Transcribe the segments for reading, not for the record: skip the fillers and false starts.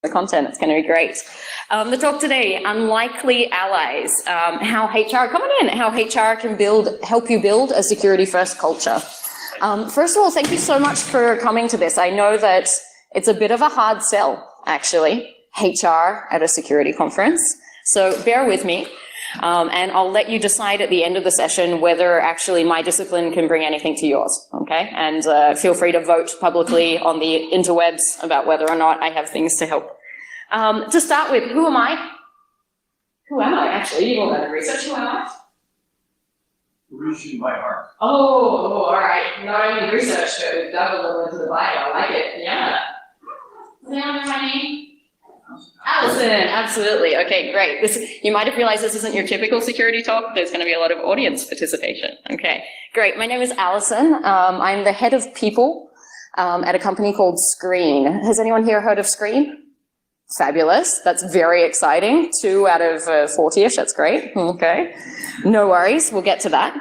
the content. It's going to be great. The talk today, unlikely allies, how HR, come on in, how HR can help you build a security-first culture. First of all, thank you so much for coming to this. I know that it's a bit of a hard sell, actually, HR at a security conference. So bear with me, and I'll let you decide at the end of the session whether actually my discipline can bring anything to yours, okay? And feel free to vote publicly on the interwebs about whether or not I have things to help. To start with, who am I? Who am I, actually? You've all done the research. Who am I? Reaching by heart. Oh, all right. Not only research, but dug a little into the bio. I like it. Yeah. Does anyone know my name? Alison, absolutely. Okay, great. You might have realized this isn't your typical security talk. There's going to be a lot of audience participation. Okay, great. My name is Alison. I'm the head of people at a company called Screen. Has anyone here heard of Screen? Fabulous. That's very exciting. 2 out of 40-ish. That's great. Okay. No worries. We'll get to that.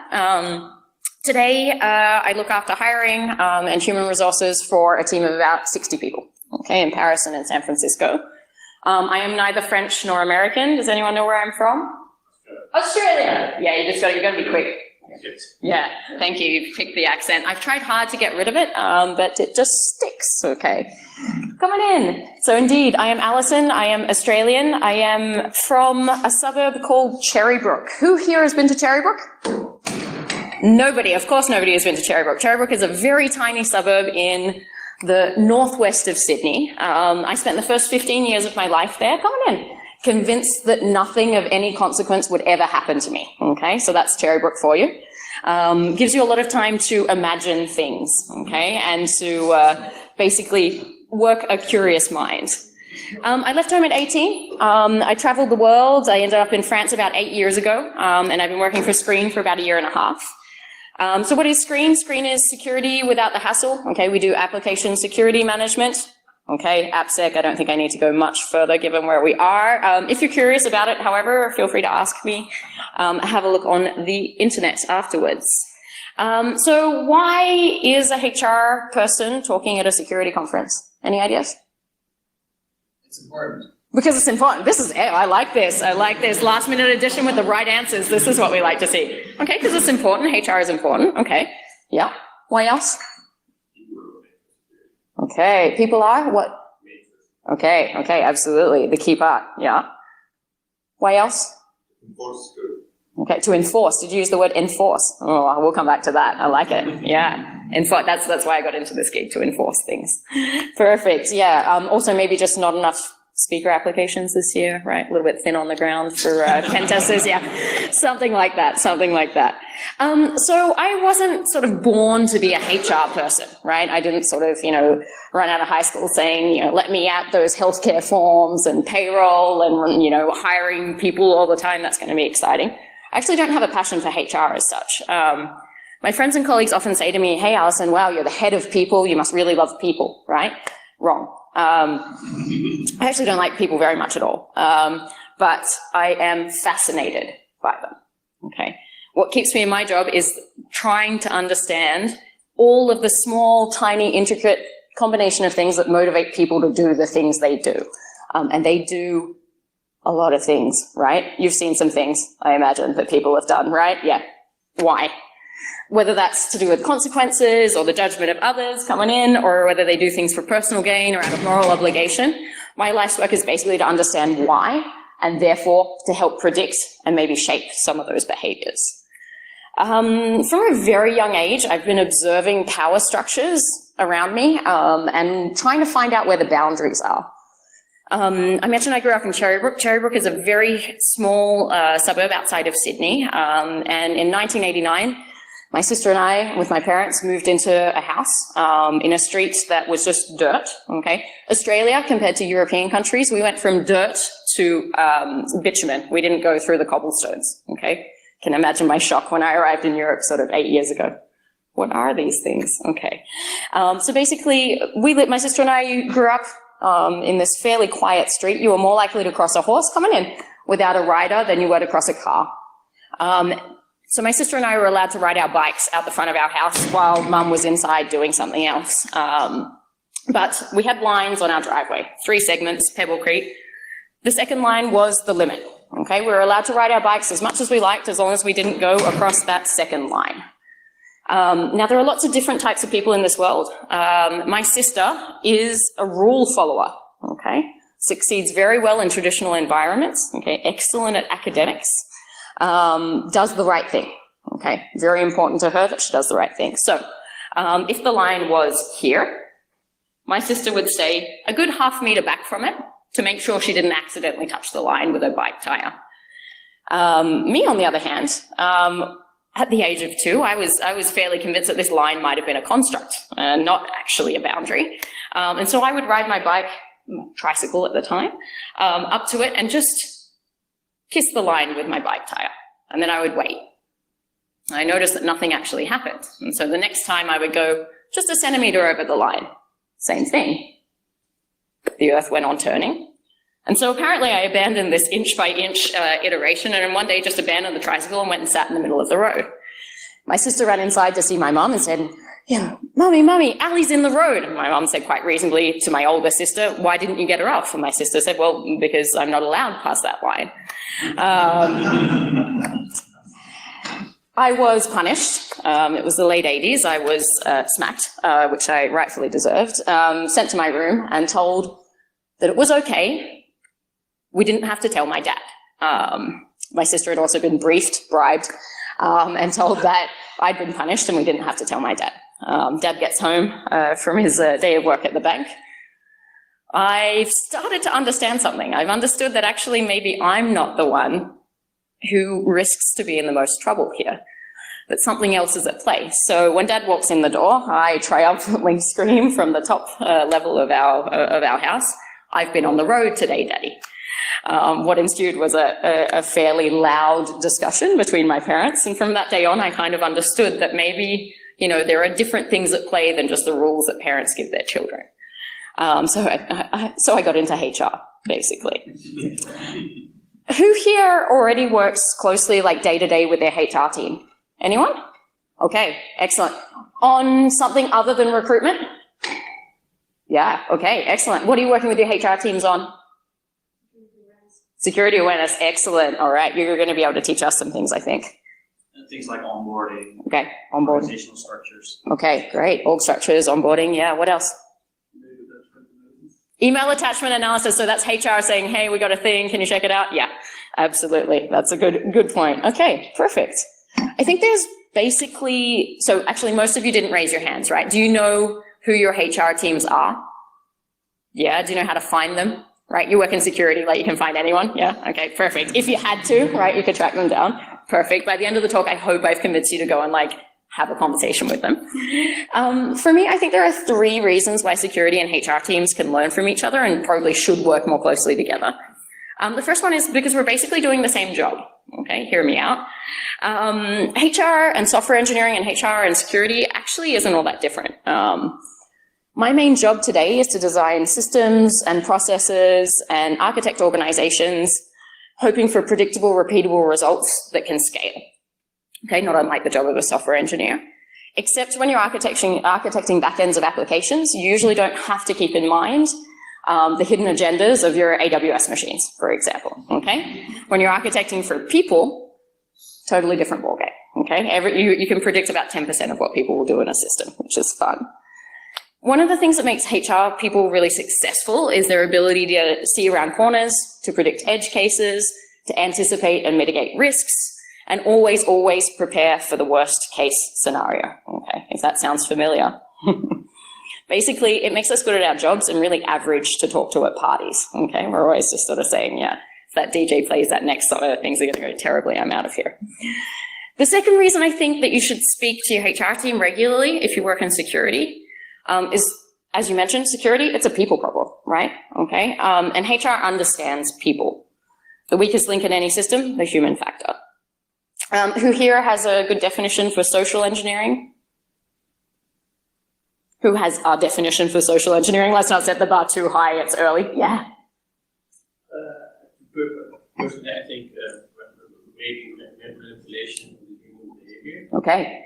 Today, I look after hiring and human resources for a team of about 60 people, okay, in Paris and in San Francisco. I am neither French nor American. Does anyone know where I'm from? Australia. Yeah, you're going to be quick. Yeah, thank you. You've picked the accent. I've tried hard to get rid of it, but it just sticks. Okay. Come on in. So indeed, I am Alison. I am Australian. I am from a suburb called Cherrybrook. Who here has been to Cherrybrook? Nobody. Of course nobody has been to Cherrybrook. Cherrybrook is a very tiny suburb in the northwest of Sydney. I spent the first 15 years of my life there. Come on in. Convinced that nothing of any consequence would ever happen to me. Okay, so that's Cherrybrook for you. Gives you a lot of time to imagine things, okay, and to basically work a curious mind. I left home at 18. I traveled the world. I ended up in France about 8 years ago, and I've been working for Screen for about 1.5 years. So what is Screen? Screen is security without the hassle. Okay, we do application security management. Okay, AppSec, I don't think I need to go much further given where we are. If you're curious about it, however, feel free to ask me. Have a look on the internet afterwards. So why is a HR person talking at a security conference? Any ideas? It's important. Because it's important. This is it. I like this. I like this. Last minute addition with the right answers. This is what we like to see. Okay, because it's important. HR is important. Okay. Yeah. Why else? Okay. People are what? Okay. Okay. Absolutely. The key part. Yeah. Why else? Enforce security. Okay. To enforce. Did you use the word enforce? Oh, we'll come back to that. I like it. Yeah. Enforce. That's why I got into this gig, to enforce things. Perfect. Yeah. Also, maybe just not enough speaker applications this year, right? A little bit thin on the ground for pen testers, yeah. Something like that, something like that. So I wasn't sort of born to be a HR person, right? I didn't sort of, run out of high school saying, let me at those healthcare forms and payroll and, hiring people all the time. That's going to be exciting. I actually don't have a passion for HR as such. My friends and colleagues often say to me, hey, Alison, wow, you're the head of people. You must really love people, right? Wrong. I actually don't like people very much at all, but I am fascinated by them, okay? What keeps me in my job is trying to understand all of the small, tiny, intricate combination of things that motivate people to do the things they do. And they do a lot of things, right? You've seen some things, I imagine, that people have done, right? Yeah. Why? Whether that's to do with consequences or the judgment of others coming in, or whether they do things for personal gain or out of moral obligation. My life's work is basically to understand why, and therefore to help predict and maybe shape some of those behaviors. From a very young age, I've been observing power structures around me and trying to find out where the boundaries are. I mentioned I grew up in Cherrybrook. Cherrybrook is a very small suburb outside of Sydney, and in 1989, my sister and I, with my parents, moved into a house in a street that was just dirt, okay? Australia, compared to European countries, we went from dirt to bitumen. We didn't go through the cobblestones, okay? Can imagine my shock when I arrived in Europe sort of 8 years ago. What are these things? Okay. So basically, my sister and I grew up in this fairly quiet street. You were more likely to cross a horse coming in without a rider than you were to cross a car. So my sister and I were allowed to ride our bikes out the front of our house while Mum was inside doing something else. But we had lines on our driveway, 3 segments, Pebble Creek. The second line was the limit, okay? We were allowed to ride our bikes as much as we liked, as long as we didn't go across that second line. Now, there are lots of different types of people in this world. My sister is a rule follower, okay? Succeeds very well in traditional environments, okay? Excellent at academics, does the right thing, okay? Very important to her that she does the right thing. So, if the line was here, my sister would stay a good ½ meter back from it to make sure she didn't accidentally touch the line with her bike tire. Me, on the other hand, at the age of 2, I was fairly convinced that this line might have been a construct, not actually a boundary. And so I would ride my bike, tricycle at the time, up to it and just kiss the line with my bike tire. And then I would wait. I noticed that nothing actually happened. And so the next time I would go just a centimeter over the line. Same thing. The earth went on turning. And so apparently I abandoned this inch by inch iteration, and then one day just abandoned the tricycle and went and sat in the middle of the road. My sister ran inside to see my mum and said, Mummy, Ali's in the road. And my mum said quite reasonably to my older sister, why didn't you get her off? And my sister said, well, because I'm not allowed past that line. I was punished. It was the late 80s. I was smacked, which I rightfully deserved, sent to my room and told that it was okay. We didn't have to tell my dad. My sister had also been bribed, and told that I'd been punished and we didn't have to tell my dad. Dad gets home from his day of work at the bank. I've started to understand something. I've understood that actually maybe I'm not the one who risks to be in the most trouble here, that something else is at play. So when Dad walks in the door, I triumphantly scream from the top level of our house, I've been on the road today, Daddy. What ensued was a fairly loud discussion between my parents, and from that day on, I kind of understood that maybe, there are different things at play than just the rules that parents give their children. So I got into HR, basically. Who here already works closely, like day-to-day with their HR team? Anyone? Okay, excellent. On something other than recruitment? Yeah, okay, excellent. What are you working with your HR teams on? Security awareness, excellent. All right, you're going to be able to teach us some things, I think. Things like onboarding. Okay, onboarding. Organizational structures. Okay, great. Org structures, onboarding, yeah, what else? Email attachment analysis, so that's HR saying, hey, we got a thing, can you check it out? Yeah, absolutely. That's a good point. Okay, perfect. I think there's basically, so actually most of you didn't raise your hands, right? Do you know who your HR teams are? Yeah, do you know how to find them? Right, you work in security, like you can find anyone? Yeah, okay, perfect. If you had to, right, you could track them down. Perfect. By the end of the talk, I hope I've convinced you to go and have a conversation with them. For me, I think there are 3 reasons why security and HR teams can learn from each other and probably should work more closely together. The first one is because we're basically doing the same job. Okay, hear me out. HR and software engineering and HR and security actually isn't all that different. My main job today is to design systems and processes and architect organizations, hoping for predictable, repeatable results that can scale. Okay, not unlike the job of a software engineer. Except when you're architecting backends of applications, you usually don't have to keep in mind the hidden agendas of your AWS machines, for example, okay? When you're architecting for people, totally different ballgame, okay? You can predict about 10% of what people will do in a system, which is fun. One of the things that makes HR people really successful is their ability to see around corners, to predict edge cases, to anticipate and mitigate risks, and always prepare for the worst case scenario, okay, if that sounds familiar. Basically, it makes us good at our jobs and really average to talk to at parties, okay? We're always just sort of saying, yeah, if that DJ plays that next song, things are going to go terribly, I'm out of here. The second reason I think that you should speak to your HR team regularly if you work in security is, as you mentioned, security, it's a people problem, right? Okay, and HR understands people. The weakest link in any system, the human factor. Who here has a good definition for social engineering? Who has our definition for social engineering? Let's not set the bar too high, it's early. Yeah. Personally, I think maybe manipulation of human behavior. Okay.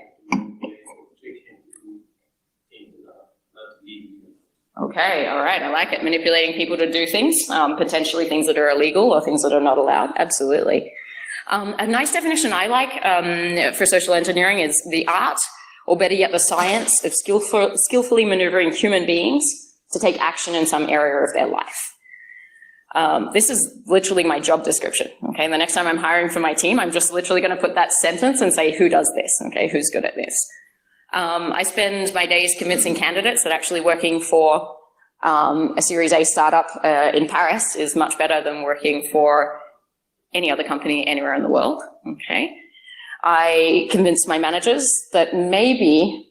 Okay, all right, I like it. Manipulating people to do things, potentially things that are illegal or things that are not allowed, absolutely. A nice definition I like for social engineering is the art, or better yet, the science of skillfully maneuvering human beings to take action in some area of their life. This is literally my job description, okay? The next time I'm hiring for my team, I'm just literally gonna put that sentence and say, who does this, okay? Who's good at this? I spend my days convincing candidates that actually working for a Series A startup in Paris is much better than working for any other company anywhere in the world, okay? I convince my managers that maybe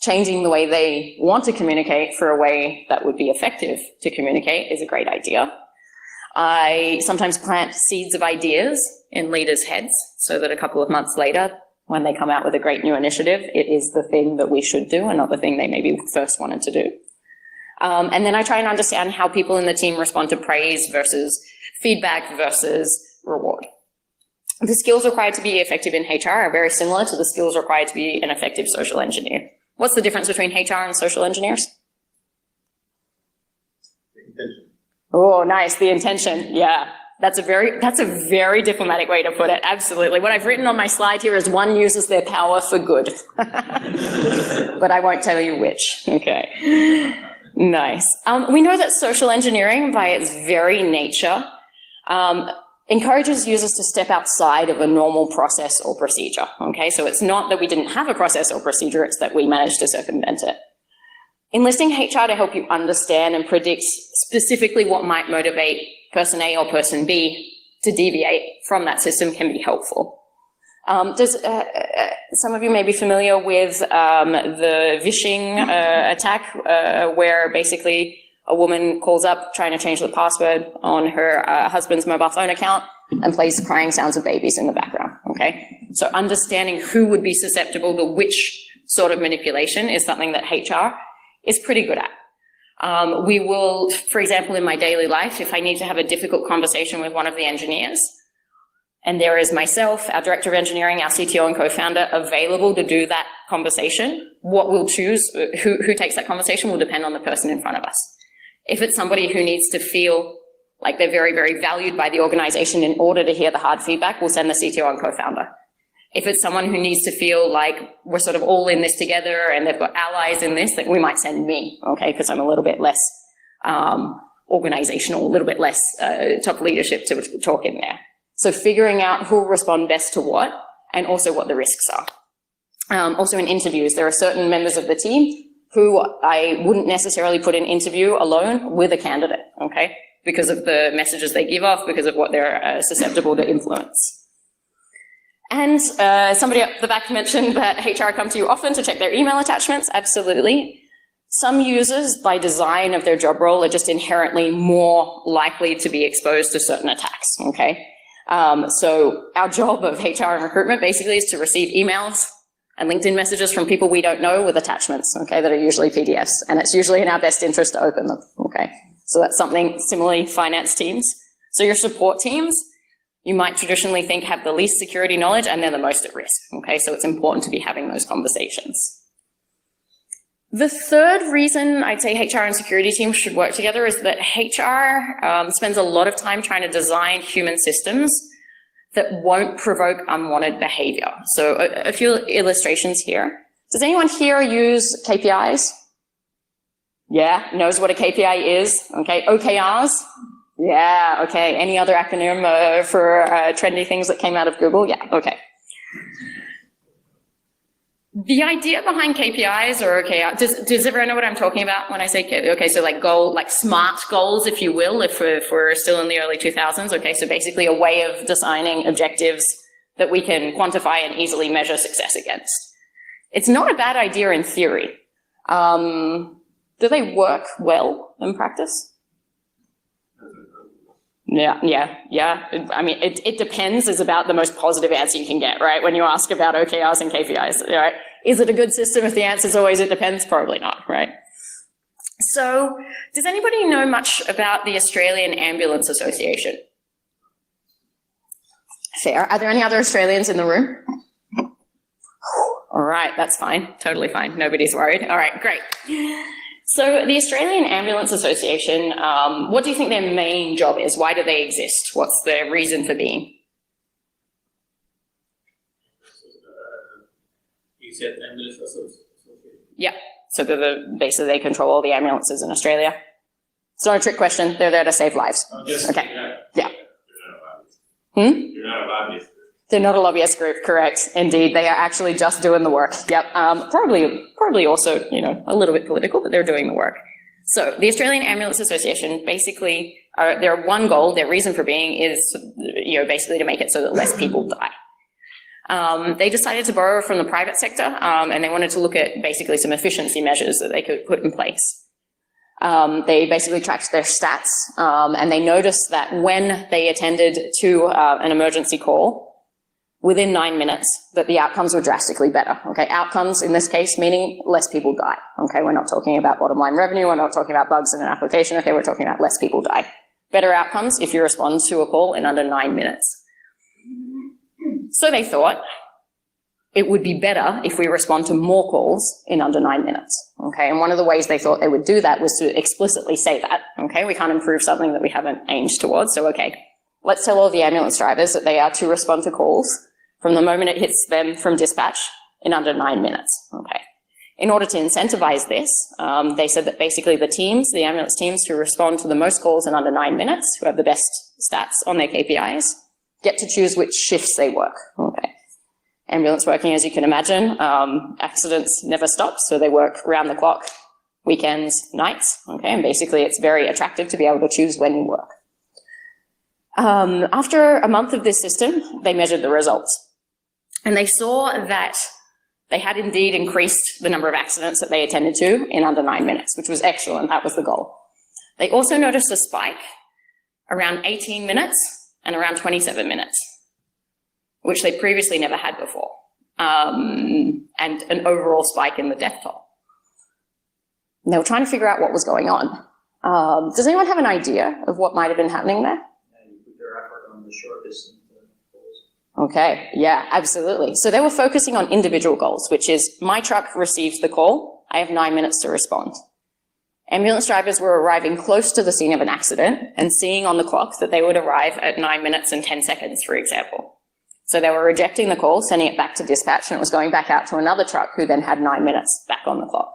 changing the way they want to communicate for a way that would be effective to communicate is a great idea. I sometimes plant seeds of ideas in leaders' heads so that a couple of months later, when they come out with a great new initiative, it is the thing that we should do and not the thing they maybe first wanted to do. And then I try and understand how people in the team respond to praise versus feedback versus reward. The skills required to be effective in HR are very similar to the skills required to be an effective social engineer. What's the difference between HR and social engineers? The intention. Oh, nice, the intention, yeah. That's a very diplomatic way to put it, absolutely. What I've written on my slide here is one uses their power for good. But I won't tell you which, okay. Nice. We know that social engineering, by its very nature, encourages users to step outside of a normal process or procedure, okay? So it's not that we didn't have a process or procedure, it's that we managed to circumvent it. Enlisting HR to help you understand and predict specifically what might motivate person A or person B to deviate from that system can be helpful. Some of you may be familiar with the phishing attack, where basically a woman calls up trying to change the password on her husband's mobile phone account and plays crying sounds of babies in the background, okay? So understanding who would be susceptible to which sort of manipulation is something that HR is pretty good at. We will, for example, in my daily life, if I need to have a difficult conversation with one of the engineers, and there is myself, our director of engineering, our CTO and co-founder available to do that conversation, what we'll choose, who takes that conversation will depend on the person in front of us. If it's somebody who needs to feel like they're very, very valued by the organization in order to hear the hard feedback, we'll send the CTO and co-founder. If it's someone who needs to feel like we're sort of all in this together and they've got allies in this, then we might send me, okay, because I'm a little bit less organizational, a little bit less top leadership to talk in there. So figuring out who will respond best to what and also what the risks are. Also in interviews, there are certain members of the team who I wouldn't necessarily put in interview alone with a candidate, okay, because of the messages they give off, because of what they're susceptible to influence. And somebody up the back mentioned that HR come to you often to check their email attachments. Absolutely. Some users, by design of their job role, are just inherently more likely to be exposed to certain attacks, okay? So our job of HR and recruitment basically is to receive emails and LinkedIn messages from people we don't know with attachments, okay, that are usually PDFs. And it's usually in our best interest to open them, okay? So that's something, similarly, finance teams. So your support teams, you might traditionally think have the least security knowledge and they're the most at risk, okay? So it's important to be having those conversations. The third reason I'd say HR and security teams should work together is that HR spends a lot of time trying to design human systems that won't provoke unwanted behavior. So a few illustrations here. Does anyone here use KPIs? Yeah, knows what a KPI is, okay? OKRs? Yeah, okay. Any other acronym for trendy things that came out of Google? Yeah, okay. The idea behind KPIs or OKR, does everyone know what I'm talking about when I say KPI? Okay, so like SMART goals, if you will, if we're still in the early 2000s. Okay, so basically a way of designing objectives that we can quantify and easily measure success against. It's not a bad idea in theory. Do they work well in practice? Yeah. I mean, it depends is about the most positive answer you can get, right? When you ask about OKRs and KPIs, right? Is it a good system? If the answer is always it depends, probably not, right? So does anybody know much about the Australian Ambulance Association? Fair. Are there any other Australians in the room? All right, that's fine. Totally fine. Nobody's worried. All right, great. So the Australian Ambulance Association, what do you think their main job is? Why do they exist? What's their reason for being? You said ambulance association. Yeah, so basically they control all the ambulances in Australia. It's not a trick question. They're there to save lives. Okay. Yeah. You're not a lobbyist. They're not a lobbyist group, correct? Indeed, they are actually just doing the work. Yep. Probably also, a little bit political, but they're doing the work. So the Australian Ambulance Association, basically, their one goal, their reason for being is, basically to make it so that less people die. They decided to borrow from the private sector, and they wanted to look at basically some efficiency measures that they could put in place. They basically tracked their stats, and they noticed that when they attended to an emergency call, within 9 minutes, that the outcomes were drastically better. Okay, outcomes in this case meaning less people die. Okay, we're not talking about bottom line revenue, we're not talking about bugs in an application. Okay, we're talking about less people die. Better outcomes if you respond to a call in under 9 minutes. So they thought it would be better if we respond to more calls in under 9 minutes. Okay, and one of the ways they thought they would do that was to explicitly say that. Okay, we can't improve something that we haven't aimed towards. So okay, let's tell all the ambulance drivers that they are to respond to calls from the moment it hits them from dispatch in under 9 minutes. Okay. In order to incentivize this, they said that basically the ambulance teams who respond to the most calls in under 9 minutes, who have the best stats on their KPIs, get to choose which shifts they work. Okay. Ambulance working, as you can imagine, accidents never stop, so they work round the clock, weekends, nights. Okay, and basically it's very attractive to be able to choose when you work. After a month of this system, they measured the results. And they saw that they had indeed increased the number of accidents that they attended to in under 9 minutes, which was excellent. That was the goal. They also noticed a spike around 18 minutes and around 27 minutes, which they previously never had before, and an overall spike in the death toll. And they were trying to figure out what was going on. Does anyone have an idea of what might have been happening there? And you put your effort on the short distance calls. Okay, yeah, absolutely. So they were focusing on individual goals, which is my truck receives the call, I have 9 minutes to respond. Ambulance drivers were arriving close to the scene of an accident and seeing on the clock that they would arrive at 9 minutes and 10 seconds, for example. So they were rejecting the call, sending it back to dispatch, and it was going back out to another truck who then had 9 minutes back on the clock,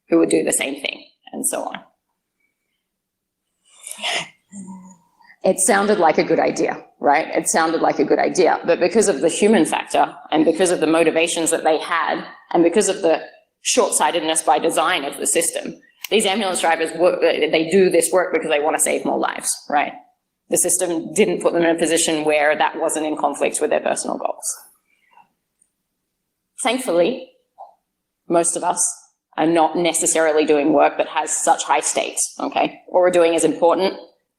who would do the same thing, and so on. It sounded like a good idea, right? It sounded like a good idea, but because of the human factor and because of the motivations that they had and because of the short-sightedness by design of the system, these ambulance drivers, they do this work because they want to save more lives, right? The system didn't put them in a position where that wasn't in conflict with their personal goals. Thankfully, most of us are not necessarily doing work that has such high stakes, okay? What we're doing is important.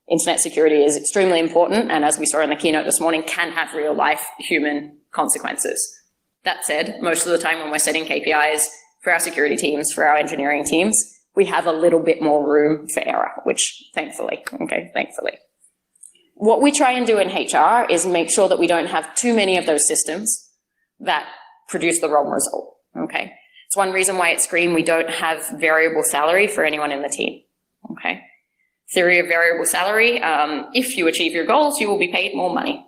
Internet security is extremely important, and as we saw in the keynote this morning, can have real life human consequences. That said, most of the time when we're setting KPIs for our security teams, for our engineering teams, we have a little bit more room for error, which thankfully. What we try and do in HR is make sure that we don't have too many of those systems that produce the wrong result, okay? It's one reason why at Screen we don't have variable salary for anyone in the team, okay? Theory of variable salary, if you achieve your goals, you will be paid more money.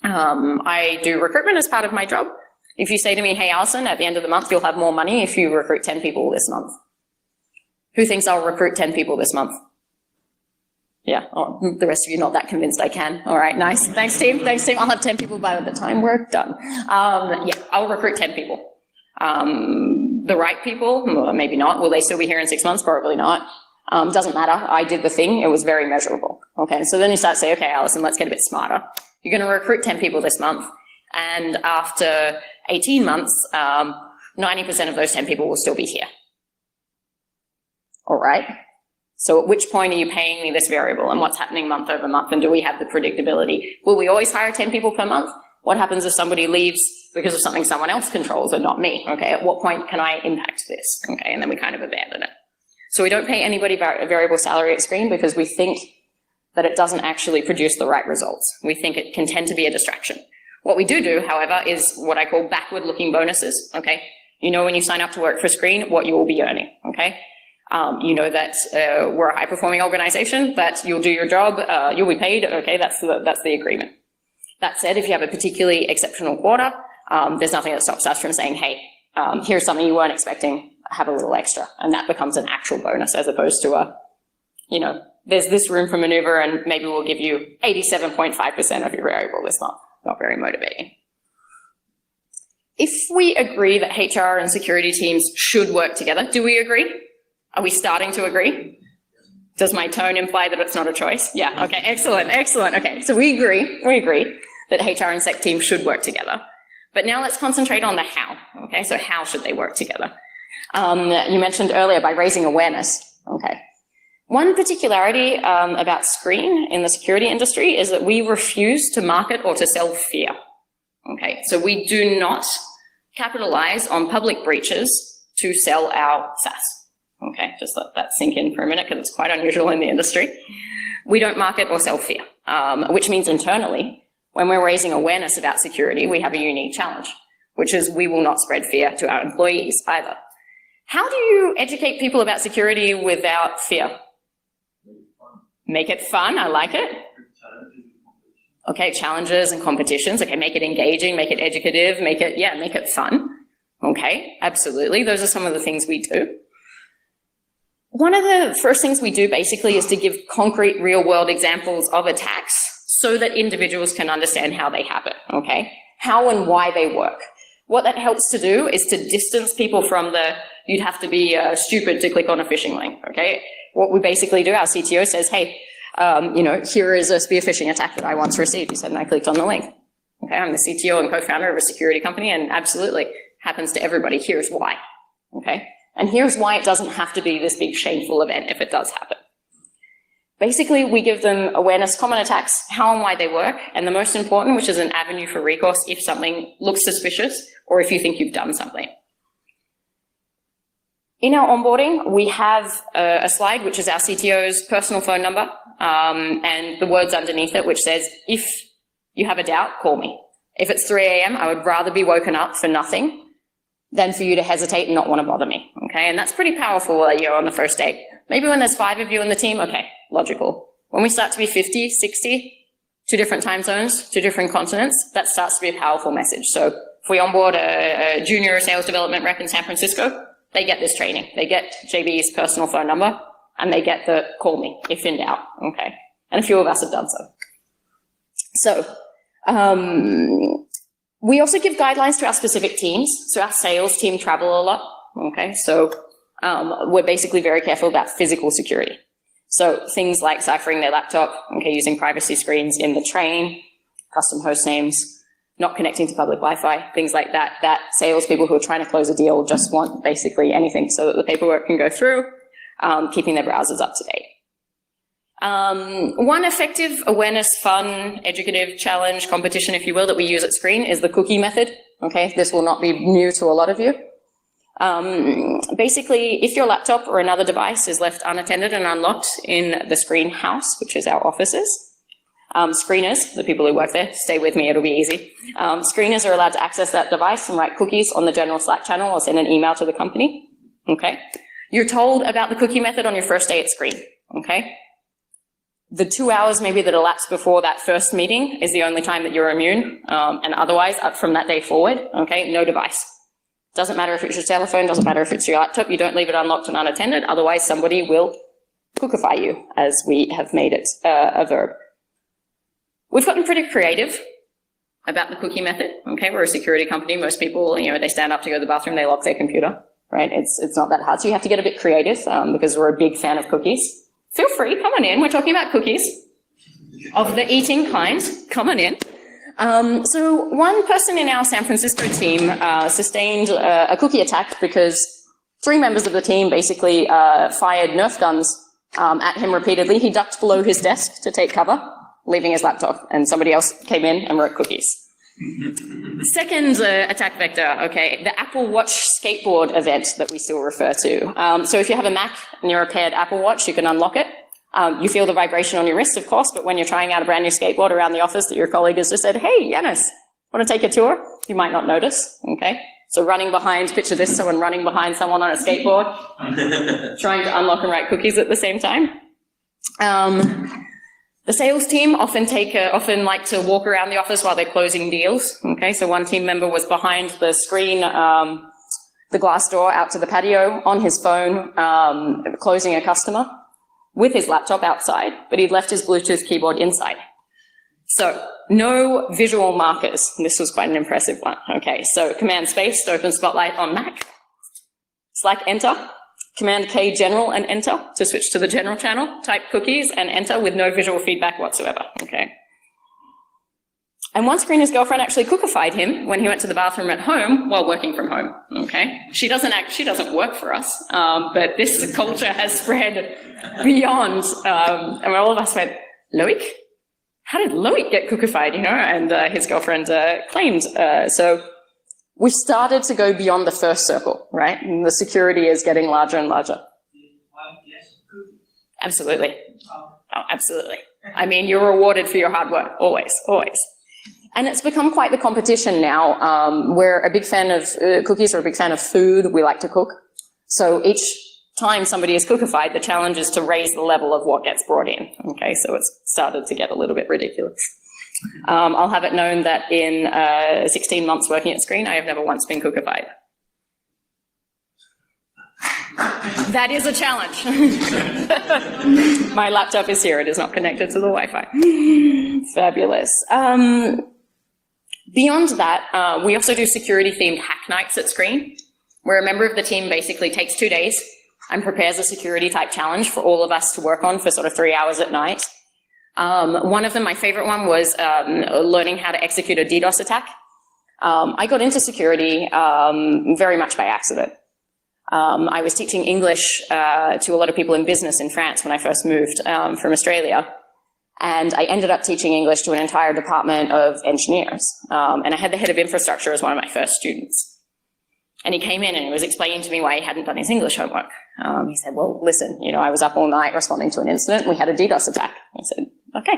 I do recruitment as part of my job. If you say to me, hey, Alison, at the end of the month, you'll have more money if you recruit 10 people this month. Who thinks I'll recruit 10 people this month? Yeah, oh, the rest of you not that convinced I can. All right, nice. Thanks, team. Thanks, team. I'll have 10 people by the time we're done. Yeah, I'll recruit 10 people. The right people, well, maybe not. Will they still be here in 6 months? Probably not. Doesn't matter. I did the thing. It was very measurable. Okay, so then you start to say, okay, Alison, let's get a bit smarter. You're going to recruit 10 people this month, and after 18 months, 90% of those 10 people will still be here. All right. So at which point are you paying me this variable, and what's happening month over month, and do we have the predictability? Will we always hire 10 people per month? What happens if somebody leaves because of something someone else controls and not me? Okay, at what point can I impact this? Okay, and then we kind of abandon it. So we don't pay anybody a variable salary at Screen because we think that it doesn't actually produce the right results. We think it can tend to be a distraction. What we do, however, is what I call backward-looking bonuses, okay? You know when you sign up to work for Screen, what you will be earning, okay? You know that we're a high-performing organization, that you'll do your job, you'll be paid. Okay, that's the agreement. That said, if you have a particularly exceptional quarter, there's nothing that stops us from saying, hey, here's something you weren't expecting, have a little extra. And that becomes an actual bonus as opposed to a, you know, there's this room for maneuver and maybe we'll give you 87.5% of your variable. It's not very motivating. If we agree that HR and security teams should work together, do we agree? Are we starting to agree? Does my tone imply that it's not a choice? Yeah, okay, excellent, excellent. Okay, so we agree that HR and sec teams should work together. But now let's concentrate on the how. Okay, so how should they work together? You mentioned earlier by raising awareness. Okay. One particularity about Screen in the security industry is that we refuse to market or to sell fear. Okay, so we do not capitalize on public breaches to sell our SaaS. Okay, just let that sink in for a minute because it's quite unusual in the industry. We don't market or sell fear, which means internally, when we're raising awareness about security, we have a unique challenge, which is we will not spread fear to our employees either. How do you educate people about security without fear? Make it fun, I like it. Okay, challenges and competitions. Okay, make it engaging, make it educative, make it fun. Okay, absolutely. Those are some of the things we do. One of the first things we do basically is to give concrete real world examples of attacks so that individuals can understand how they happen, okay? How and why they work. What that helps to do is to distance people from the, you'd have to be stupid to click on a phishing link, okay? What we basically do, our CTO says, hey, you know, here is a spear phishing attack that I once received. He said, and I clicked on the link. Okay, I'm the CTO and co-founder of a security company, and absolutely happens to everybody. Here's why. Okay, and here's why it doesn't have to be this big shameful event if it does happen. Basically, we give them awareness, common attacks, how and why they work, and the most important, which is an avenue for recourse if something looks suspicious or if you think you've done something. In our onboarding, we have a slide, which is our CTO's personal phone number, and the words underneath it, which says, if you have a doubt, call me. If it's 3 a.m., I would rather be woken up for nothing than for you to hesitate and not want to bother me, okay? And that's pretty powerful you're on the first date. Maybe when there's 5 of you in the team, okay, logical. When we start to be 50, 60, 2 different time zones, 2 different continents, that starts to be a powerful message. So if we onboard a junior sales development rep in San Francisco, they get this training. They get JB's personal phone number and they get the call me if in doubt, okay? And a few of us have done so. So, we also give guidelines to our specific teams. So our sales team travel a lot, okay? So we're basically very careful about physical security. So things like ciphering their laptop, okay, using privacy screens in the train, custom host names, not connecting to public Wi-Fi, things like that, that salespeople who are trying to close a deal just want basically anything so that the paperwork can go through, keeping their browsers up to date. One effective awareness, fun, educative challenge, competition, if you will, that we use at Screen is the cookie method. Okay, this will not be new to a lot of you. Basically, if your laptop or another device is left unattended and unlocked in the Screen house, which is our offices, screeners, the people who work there, stay with me, it'll be easy. Screeners are allowed to access that device and write cookies on the general Slack channel or send an email to the company. Okay, you're told about the cookie method on your first day at Screen. Okay. The 2 hours maybe that elapsed before that first meeting is the only time that you're immune, and otherwise up from that day forward, okay, no device. Doesn't matter if it's your telephone, doesn't matter if it's your laptop, you don't leave it unlocked and unattended, otherwise somebody will cookify you, as we have made it a verb. We've gotten pretty creative about the cookie method, okay, we're a security company, most people, you know, they stand up to go to the bathroom, they lock their computer, right, it's not that hard, so you have to get a bit creative, because we're a big fan of cookies. Feel free, come on in. We're talking about cookies of the eating kind. Come on in. So one person in our San Francisco team sustained a cookie attack because 3 members of the team basically fired Nerf guns at him repeatedly. He ducked below his desk to take cover, leaving his laptop, and somebody else came in and wrote cookies. Second attack vector, okay, the Apple Watch skateboard event that we still refer to. So if you have a Mac and you're a paired Apple Watch, you can unlock it. You feel the vibration on your wrist, of course, but when you're trying out a brand new skateboard around the office that your colleague has just said, hey, Yanis, want to take a tour? You might not notice, okay? So running behind, picture this, someone running behind someone on a skateboard, trying to unlock and write cookies at the same time. The sales team often like to walk around the office while they're closing deals. Okay, so one team member was behind the screen, the glass door out to the patio on his phone, closing a customer with his laptop outside, but he'd left his Bluetooth keyboard inside. So no visual markers. This was quite an impressive one. Okay, so Command Space to open Spotlight on Mac. Slack Enter. Command K General and Enter to switch to the general channel. Type cookies and enter with no visual feedback whatsoever. Okay. And one screen, his girlfriend actually cookified him when he went to the bathroom at home while working from home. Okay. She doesn't work for us, but this culture has spread beyond. And all of us went, Loic? How did Loic get cookified, you know? And his girlfriend claimed. So we started to go beyond the first circle, right? And the security is getting larger and larger. Absolutely. Oh, absolutely. I mean, you're rewarded for your hard work, always, always. And it's become quite the competition now. We're a big fan of cookies, we're a big fan of food. We like to cook. So each time somebody is cookified, the challenge is to raise the level of what gets brought in. Okay, so it's started to get a little bit ridiculous. I'll have it known that in 16 months working at Screen, I have never once been cookified. That is a challenge. My laptop is here, it is not connected to the Wi-Fi. Fabulous. Beyond that, we also do security-themed hack nights at Screen, where a member of the team basically takes 2 days and prepares a security-type challenge for all of us to work on for sort of 3 hours at night. One of them, my favorite one, was learning how to execute a DDoS attack. I got into security very much by accident. I was teaching English to a lot of people in business in France when I first moved from Australia. And I ended up teaching English to an entire department of engineers. And I had the head of infrastructure as one of my first students. And he came in and he was explaining to me why he hadn't done his English homework. He said, well, listen, you know, I was up all night responding to an incident. We had a DDoS attack. I said, okay,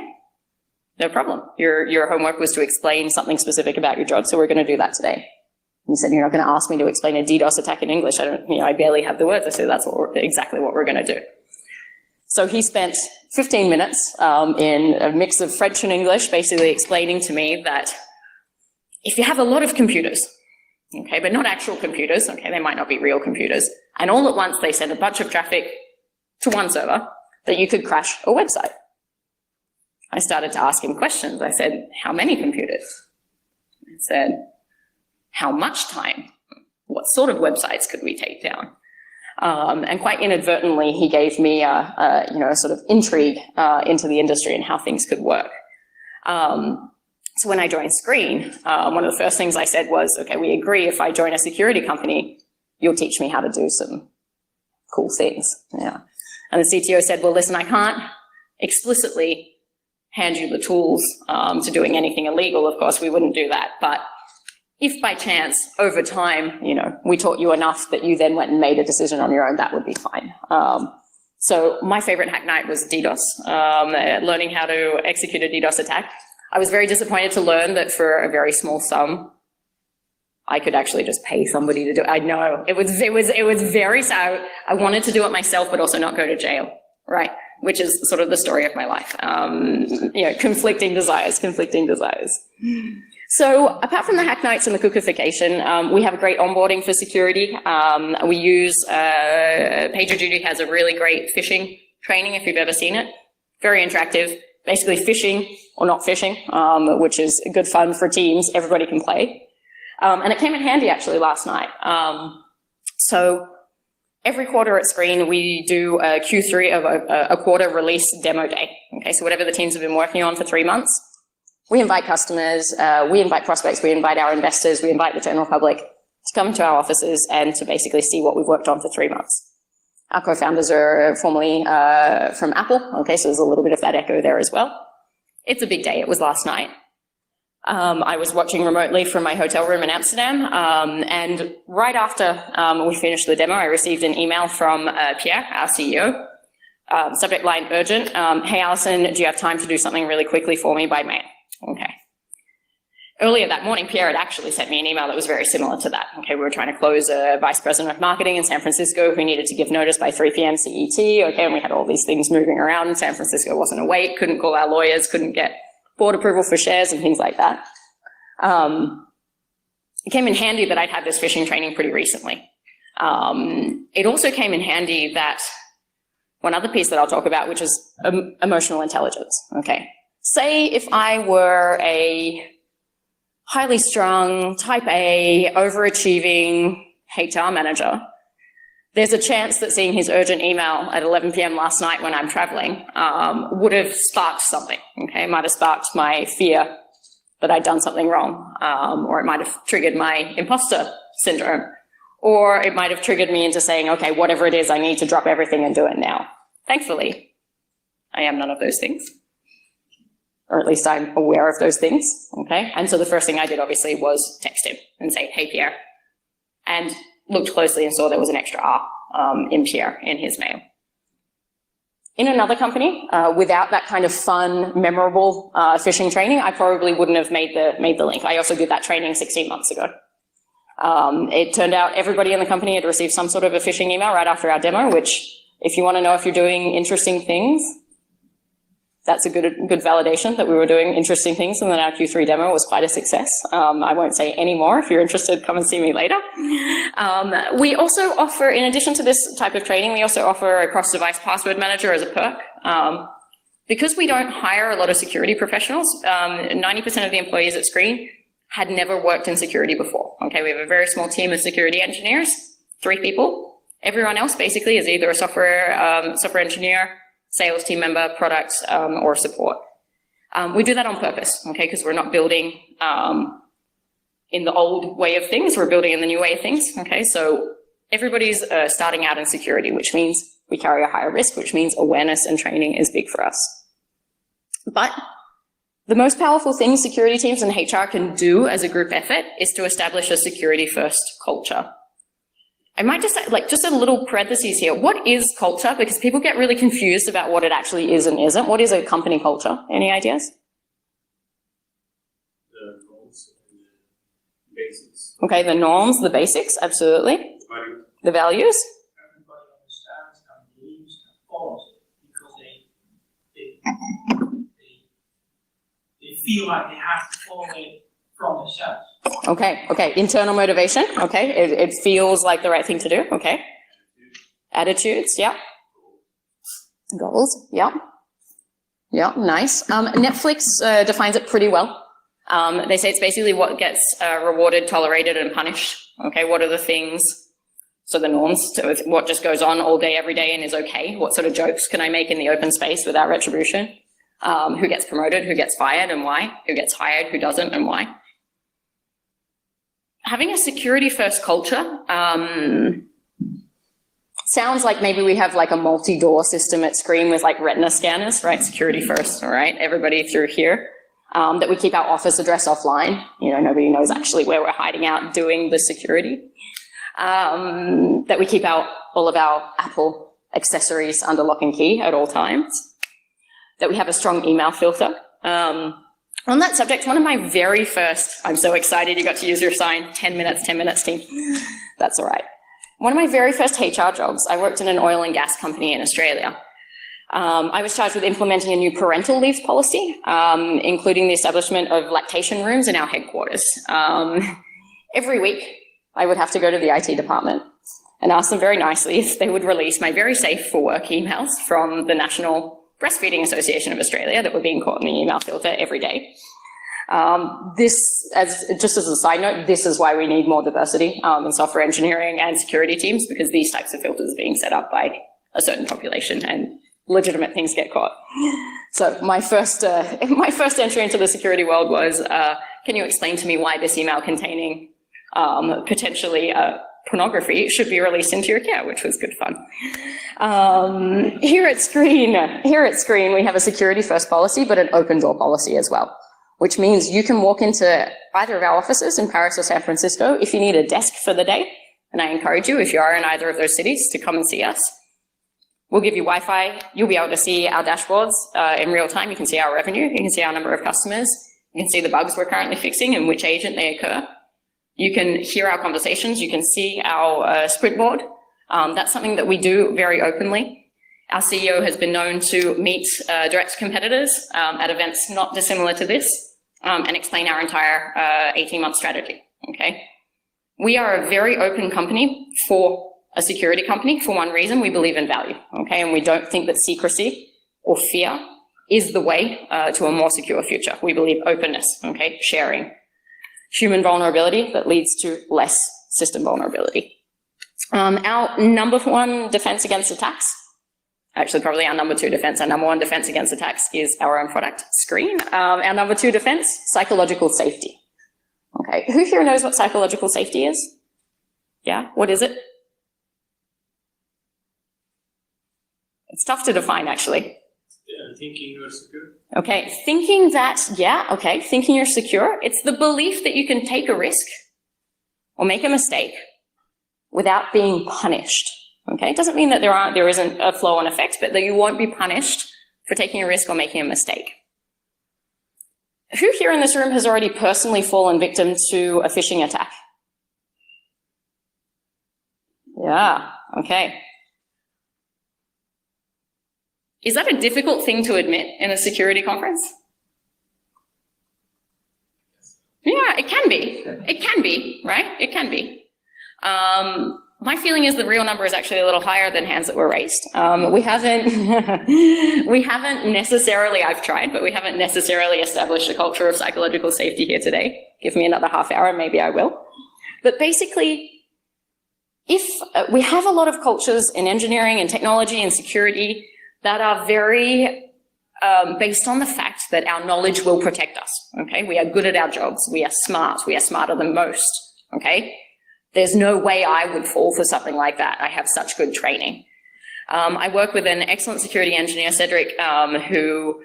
no problem. Your homework was to explain something specific about your job, so we're going to do that today. He said, you're not going to ask me to explain a DDoS attack in English. I barely have the words. I said, that's exactly what we're going to do. So he spent 15 minutes in a mix of French and English, basically explaining to me that if you have a lot of computers, okay, but not actual computers, okay, they might not be real computers, and all at once they send a bunch of traffic to one server, that you could crash a website. I started to ask him questions. I said, how many computers? I said, how much time? What sort of websites could we take down? And quite inadvertently, he gave me a sort of intrigue into the industry and how things could work. So when I joined Screen, one of the first things I said was, okay, we agree if I join a security company, you'll teach me how to do some cool things. Yeah. And the CTO said, well, listen, I can't explicitly hand you the tools to doing anything illegal. Of course, we wouldn't do that. But if by chance, over time, you know, we taught you enough that you then went and made a decision on your own, that would be fine. So my favorite hack night was DDoS, learning how to execute a DDoS attack. I was very disappointed to learn that for a very small sum, I could actually just pay somebody to do it. I know, it was very sad. I wanted to do it myself, but also not go to jail, right? Which is sort of the story of my life. Conflicting desires. So apart from the hack nights and the cookification, we have a great onboarding for security. We use, PagerDuty has a really great phishing training, if you've ever seen it. Very interactive, basically phishing or not phishing, which is good fun for teams. Everybody can play. And it came in handy actually last night. So every quarter at Screen, we do a Q3 of a quarter release demo day. Okay, so whatever the teams have been working on for 3 months, we invite customers, we invite prospects, we invite our investors, we invite the general public to come to our offices and to basically see what we've worked on for 3 months. Our co-founders are formerly from Apple, okay, so there's a little bit of that echo there as well. It's a big day, it was last night. I was watching remotely from my hotel room in Amsterdam, and right after we finished the demo, I received an email from Pierre, our CEO, subject line urgent. Hey Alison, do you have time to do something really quickly for me by mail? Okay. earlier that morning, Pierre had actually sent me an email that was very similar to that. Okay, we were trying to close a vice president of marketing in San Francisco who needed to give notice by 3 p.m. CET. Okay, and we had all these things moving around, and San Francisco wasn't awake, couldn't call our lawyers, couldn't get board approval for shares and things like that. It came in handy that I'd had this phishing training pretty recently. It also came in handy that one other piece that I'll talk about, which is emotional intelligence. Okay, say if I were a highly strung, type A, overachieving HR manager, there's a chance that seeing his urgent email at 11 p.m. last night when I'm traveling would have sparked something. Okay, it might have sparked my fear that I'd done something wrong, or it might have triggered my imposter syndrome, or it might have triggered me into saying, okay, whatever it is, I need to drop everything and do it now. Thankfully, I am none of those things, or at least I'm aware of those things, okay? And so the first thing I did, obviously, was text him and say, hey, Pierre, and looked closely and saw there was an extra R in Pierre in his mail. In another company, without that kind of fun, memorable phishing training, I probably wouldn't have made the link. I also did that training 16 months ago. It turned out everybody in the company had received some sort of a phishing email right after our demo, which, if you want to know if you're doing interesting things, that's a good validation that we were doing interesting things, and that our Q3 demo was quite a success. I won't say any more. If you're interested, come and see me later. We also offer, in addition to this type of training, we also offer a cross-device password manager as a perk. Because we don't hire a lot of security professionals, 90% of the employees at Screen had never worked in security before. Okay, we have a very small team of security engineers, 3 people. Everyone else basically is either a software engineer, sales team member, product, or support. We do that on purpose, okay, because we're not building in the old way of things, we're building in the new way of things, okay? So everybody's starting out in security, which means we carry a higher risk, which means awareness and training is big for us. But the most powerful thing security teams and HR can do as a group effort is to establish a security-first culture. I might just say, just a little parentheses here. What is culture? Because people get really confused about what it actually is and isn't. What is a company culture? Any ideas? The norms and the basics. Okay, the norms, the basics, absolutely. Values. The values. Everybody understands and believes and follows it because they feel like they have to follow it from themselves. Okay, internal motivation, okay, it feels like the right thing to do, okay. Attitudes, yeah. Goals, yeah. Yeah, nice. Netflix defines it pretty well. They say it's basically what gets rewarded, tolerated, and punished. Okay, what are the things, so the norms, so what just goes on all day, every day and is okay? What sort of jokes can I make in the open space without retribution? Who gets promoted, who gets fired and why? Who gets hired, who doesn't and why? Having a security-first culture sounds like maybe we have like a multi-door system at Screen with like retina scanners, right? Security first, all right? Everybody through here. That we keep our office address offline. You know, nobody knows actually where we're hiding out doing the security. That we keep all of our Apple accessories under lock and key at all times. That we have a strong email filter. On that subject, one of my very first, I'm so excited you got to use your sign, 10 minutes team. That's all right. One of my very first HR jobs, I worked in an oil and gas company in Australia. I was charged with implementing a new parental leave policy, including the establishment of lactation rooms in our headquarters. Every week, I would have to go to the IT department and ask them very nicely if they would release my very safe for work emails from the National Breastfeeding Association of Australia that were being caught in the email filter every day. Just as a side note, this is why we need more diversity in software engineering and security teams, because these types of filters are being set up by a certain population and legitimate things get caught. So my first entry into the security world was, can you explain to me why this email containing potentially pornography should be released into your care, which was good fun. Here at Screen, we have a security first policy, but an open door policy as well, which means you can walk into either of our offices in Paris or San Francisco if you need a desk for the day. And I encourage you, if you are in either of those cities, to come and see us. We'll give you Wi-Fi. You'll be able to see our dashboards in real time. You can see our revenue. You can see our number of customers. You can see the bugs we're currently fixing and which agent they occur. You can hear our conversations. You can see our sprint board. That's something that we do very openly. Our CEO has been known to meet direct competitors at events not dissimilar to this and explain our entire 18-month strategy, okay? We are a very open company for a security company. For one reason, we believe in value, okay? And we don't think that secrecy or fear is the way to a more secure future. We believe openness, okay? Sharing. Human vulnerability that leads to less system vulnerability. Our number one defense against attacks, actually probably our number two defense, our number one defense against attacks is our own product screen. Our number two defense, psychological safety. Okay, who here knows what psychological safety is? Yeah, what is it? It's tough to define, actually. Thinking you're secure. Okay, thinking that, yeah, okay, thinking you're secure. It's the belief that you can take a risk or make a mistake without being punished. Okay, it doesn't mean that there isn't a flow-on effect, but that you won't be punished for taking a risk or making a mistake. Who here in this room has already personally fallen victim to a phishing attack? Yeah, okay. Is that a difficult thing to admit in a security conference? Yeah, it can be. It can be, right? It can be. My feeling is the real number is actually a little higher than hands that were raised. We haven't necessarily, I've tried, but we haven't necessarily established a culture of psychological safety here today. Give me another half hour and maybe I will. But basically, if we have a lot of cultures in engineering and technology and security that are very based on the fact that our knowledge will protect us, okay? We are good at our jobs. We are smart. We are smarter than most, okay? There's no way I would fall for something like that. I have such good training. I work with an excellent security engineer, Cedric, who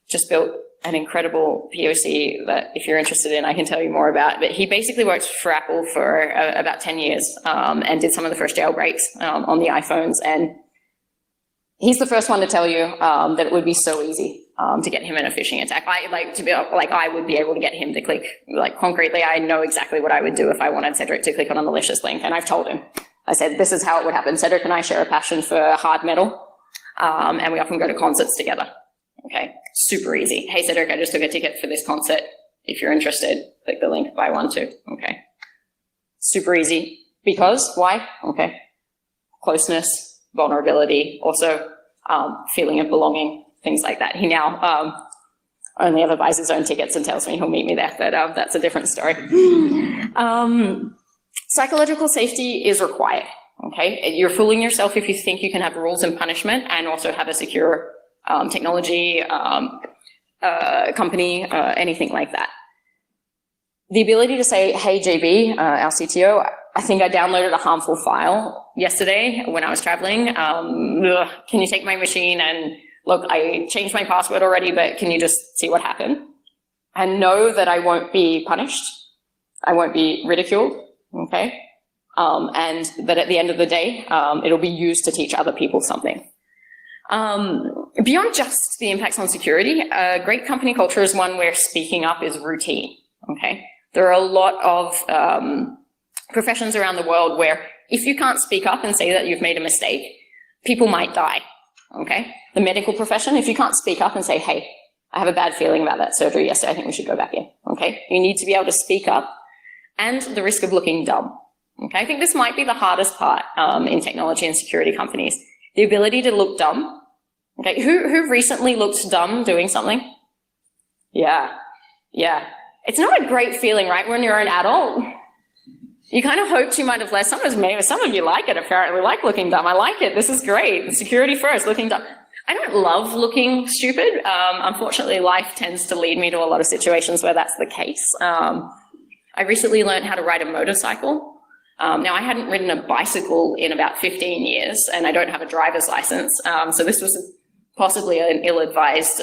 just built an incredible POC that if you're interested in, I can tell you more about. But he basically worked for Apple for about 10 years and did some of the first jailbreaks on the iPhones. And he's the first one to tell you that it would be so easy to get him in a phishing attack. I would be able to get him to click, like concretely, I know exactly what I would do if I wanted Cedric to click on a malicious link. And I've told him, I said, this is how it would happen. Cedric and I share a passion for hard metal, and we often go to concerts together. Okay, super easy. Hey Cedric, I just took a ticket for this concert. If you're interested, click the link, buy one too. Okay, super easy. Because, why? Okay, closeness, vulnerability, also feeling of belonging, things like that. He now only ever buys his own tickets and tells me he'll meet me there, but that's a different story. Psychological safety is required, okay? You're fooling yourself if you think you can have rules and punishment and also have a secure technology company, anything like that. The ability to say, hey JB, our CTO, I think I downloaded a harmful file yesterday when I was traveling. Can you take my machine and look, I changed my password already, but can you just see what happened? And know that I won't be punished. I won't be ridiculed, okay? And that at the end of the day, it'll be used to teach other people something. Beyond just the impacts on security, a great company culture is one where speaking up is routine, okay? There are a lot of professions around the world where if you can't speak up and say that you've made a mistake, people might die, okay? The medical profession, if you can't speak up and say, hey, I have a bad feeling about that surgery yesterday, I think we should go back in, okay? You need to be able to speak up, and the risk of looking dumb, okay? I think this might be the hardest part in technology and security companies, the ability to look dumb, okay? Who recently looked dumb doing something? Yeah. It's not a great feeling, right, when you're an adult? You kind of hoped you might have less. Some of you like it, apparently, like looking dumb. I like it. This is great. Security first, looking dumb. I don't love looking stupid. Unfortunately, life tends to lead me to a lot of situations where that's the case. I recently learned how to ride a motorcycle. Now, I hadn't ridden a bicycle in about 15 years, and I don't have a driver's license. So this was possibly an ill-advised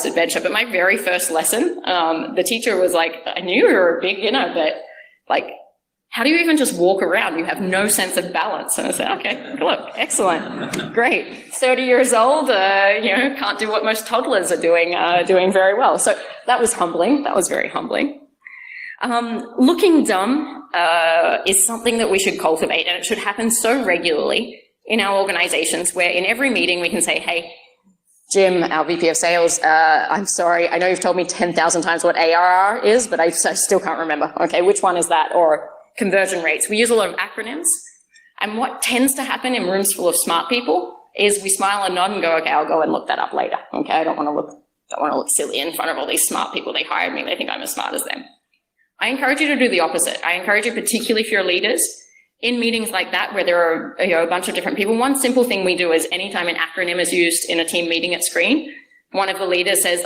adventure. But my very first lesson, the teacher was like, I knew you were a beginner, but like, how do you even just walk around? You have no sense of balance. And I said, okay, look, excellent, great. 30 years old, can't do what most toddlers are doing very well. So that was humbling. That was very humbling. Looking dumb is something that we should cultivate, and it should happen so regularly in our organizations, where in every meeting we can say, hey, Jim, our VP of sales, I'm sorry, I know you've told me 10,000 times what ARR is, but I still can't remember. Okay, which one is that? Or conversion rates. We use a lot of acronyms. And what tends to happen in rooms full of smart people is we smile and nod and go, okay, I'll go and look that up later. Okay, I don't want to look silly in front of all these smart people. They hired me, they think I'm as smart as them. I encourage you to do the opposite. I encourage you, particularly if you're leaders, in meetings like that where there are a bunch of different people. One simple thing we do is anytime an acronym is used in a team meeting at screen, one of the leaders says,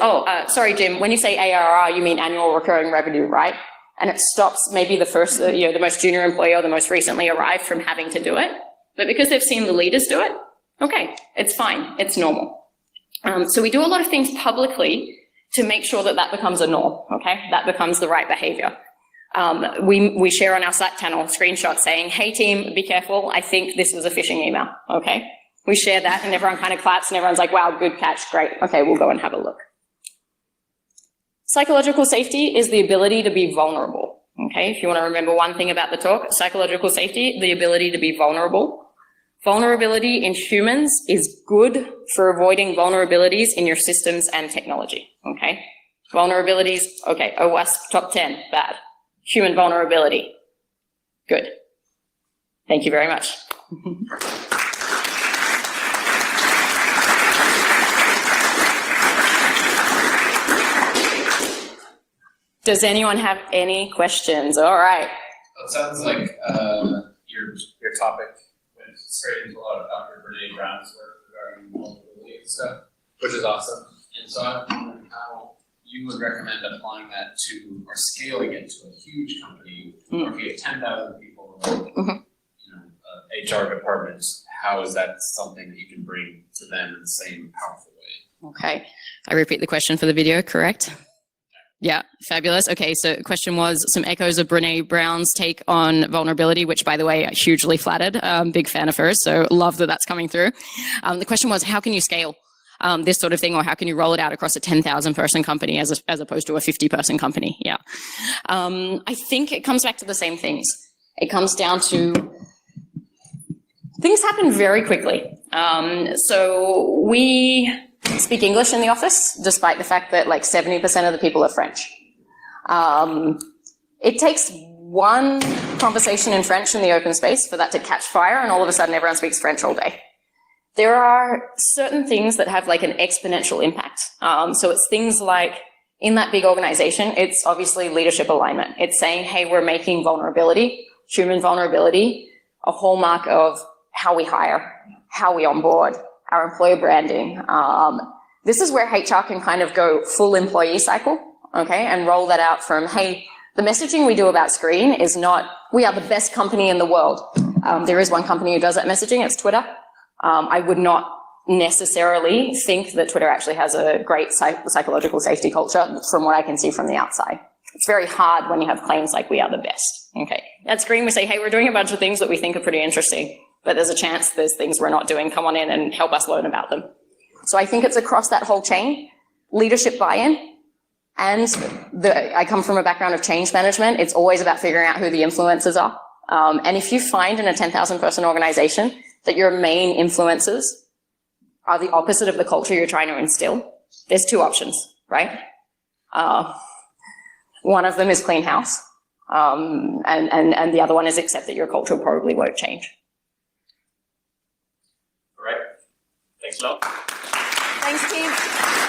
sorry, Jim, when you say ARR, you mean annual recurring revenue, right? And it stops maybe the first, the most junior employee or the most recently arrived from having to do it. But because they've seen the leaders do it, okay, it's fine, it's normal. So we do a lot of things publicly to make sure that becomes a norm, okay? That becomes the right behavior. We share on our Slack channel screenshots saying, hey team, be careful, I think this was a phishing email, okay? We share that and everyone kind of claps and everyone's like, wow, good catch, great. Okay, we'll go and have a look. Psychological safety is the ability to be vulnerable, okay? If you want to remember one thing about the talk, psychological safety, the ability to be vulnerable. Vulnerability in humans is good for avoiding vulnerabilities in your systems and technology, okay? Vulnerabilities, okay, OWASP top 10, bad. Human vulnerability, good. Thank you very much. Does anyone have any questions? All right. It sounds like your topic went straight into a lot of Dr. Brene Brown's work regarding vulnerability and stuff, which is awesome. And so I'm wondering how you would recommend applying that to, or scaling it to a huge company, or if you have 10,000 people, HR departments, how is that something that you can bring to them in the same powerful way? Okay. I repeat the question for the video, correct? Yeah, fabulous. Okay, so the question was some echoes of Brene Brown's take on vulnerability, which, by the way, hugely flattered. Big fan of hers, so love that that's coming through. The question was, how can you scale this sort of thing, or how can you roll it out across a 10,000 person company as opposed to a 50 person company? Yeah. I think it comes back to the same things. It comes down to things happen very quickly. So we speak English in the office, despite the fact that like 70% of the people are French. It takes one conversation in French in the open space for that to catch fire, and all of a sudden everyone speaks French all day. There are certain things that have like an exponential impact. So it's things like, in that big organization, it's obviously leadership alignment. It's saying, hey, we're making vulnerability, human vulnerability, a hallmark of how we hire, how we onboard, our employer branding. This is where HR can kind of go full employee cycle, okay, and roll that out from, hey, the messaging we do about Screen is not, we are the best company in the world. There is one company who does that messaging, it's Twitter. I would not necessarily think that Twitter actually has a great psychological safety culture from what I can see from the outside. It's very hard when you have claims like we are the best, okay. At Screen we say, hey, we're doing a bunch of things that we think are pretty interesting, but there's a chance there's things we're not doing. Come on in and help us learn about them. So I think it's across that whole chain, leadership buy-in, and I come from a background of change management. It's always about figuring out who the influencers are. And if you find in a 10,000 person organization that your main influencers are the opposite of the culture you're trying to instill, there's two options, right? One of them is clean house, and the other one is accept that your culture probably won't change. All right. Thanks a lot. Thanks, team.